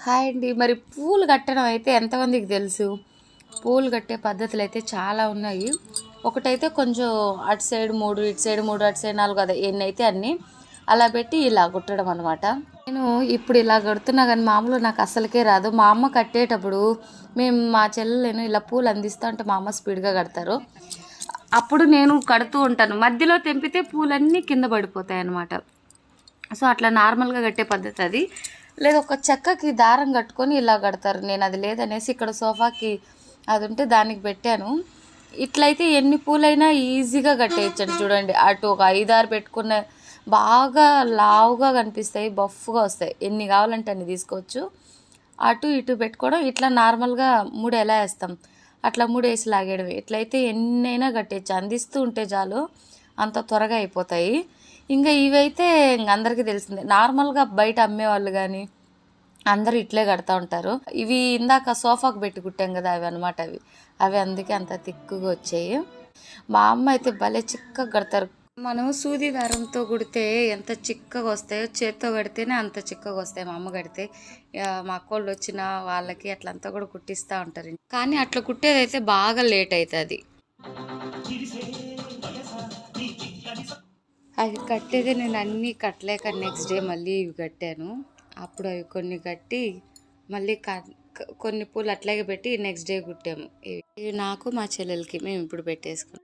Hi అండి. మరి పూలు కట్టడం అయితే ఎంతమందికి తెలుసు? పూలు కట్టే పద్ధతులు అయితే చాలా ఉన్నాయి. ఒకటైతే కొంచెం అటు సైడ్ 3, ఇటు సైడ్ 3, అటు సైడ్ 4 అదే ఎన్ని అయితే అన్ని అలా పెట్టి ఇలా కుట్టడం అనమాట. నేను ఇప్పుడు ఇలా కడుతున్నా కానీ మామూలు నాకు అస్సలకే రాదు. మా అమ్మ కట్టేటప్పుడు మేము మా చెల్లెలను ఇలా పూలు అందిస్తా అంటే మా అమ్మ స్పీడ్గా కడతారు. అప్పుడు నేను కడుతూ ఉంటాను. మధ్యలో తెంపితే పూలన్నీ కింద పడిపోతాయి అన్నమాట. సో అట్లా నార్మల్గా కట్టే పద్ధతి అది. లేదా ఒక చెక్కకి దారం కట్టుకొని ఇలా కడతారు. నేను అది లేదనేసి ఇక్కడ సోఫాకి అది ఉంటే దానికి పెట్టాను. ఇట్లయితే ఎన్ని పూలైనా ఈజీగా కట్టేయచ్చండి. చూడండి, అటు ఒక 5, 6 పెట్టుకున్న బాగా లావుగా కనిపిస్తాయి, బఫ్గా వస్తాయి. ఎన్ని కావాలంటే అన్ని తీసుకోవచ్చు. అటు ఇటు పెట్టుకోవడం, ఇట్లా నార్మల్గా 3 ఎలా వేస్తాం అట్లా 3 వేసి లాగేయడమే. ఇట్లయితే ఎన్నైనా కట్టేయచ్చు. అందిస్తూ ఉంటే చాలు అంత త్వరగా అయిపోతాయి. ఇంకా ఇవైతే అందరికీ తెలిసిందే. నార్మల్గా బయట అమ్మేవాళ్ళు కానీ అందరూ ఇట్లే కడతా ఉంటారు. ఇవి ఇందాక సోఫాకు పెట్టి కుట్టాం కదా, అవి అనమాట. అవి అందుకే అంత తిక్కుగా వచ్చాయి. మా అమ్మ అయితే భలే చిక్కగా కడతారు. మనం సూది దారంతో కుడితే ఎంత చిక్కగా వస్తాయో చేత్తో కడితేనే అంత చిక్కగా వస్తాయి. మా అమ్మ కడితే మా అక్కోళ్ళు వచ్చిన వాళ్ళకి అట్లంతా కూడా కుట్టిస్తూ ఉంటారు. కానీ అట్లా కుట్టేదైతే బాగా లేట్ అవుతుంది. అవి కట్టేది నేను అన్నీ కట్టలేక నెక్స్ట్ డే మళ్ళీ ఇవి కట్టాను. అప్పుడు అవి కొన్ని కట్టి మళ్ళీ కొన్ని పూలు అట్లాగే పెట్టి నెక్స్ట్ డే కుట్టాము. ఇవి నాకు మా చెల్లెలకి మేము ఇప్పుడు పెట్టేసుకున్నాం.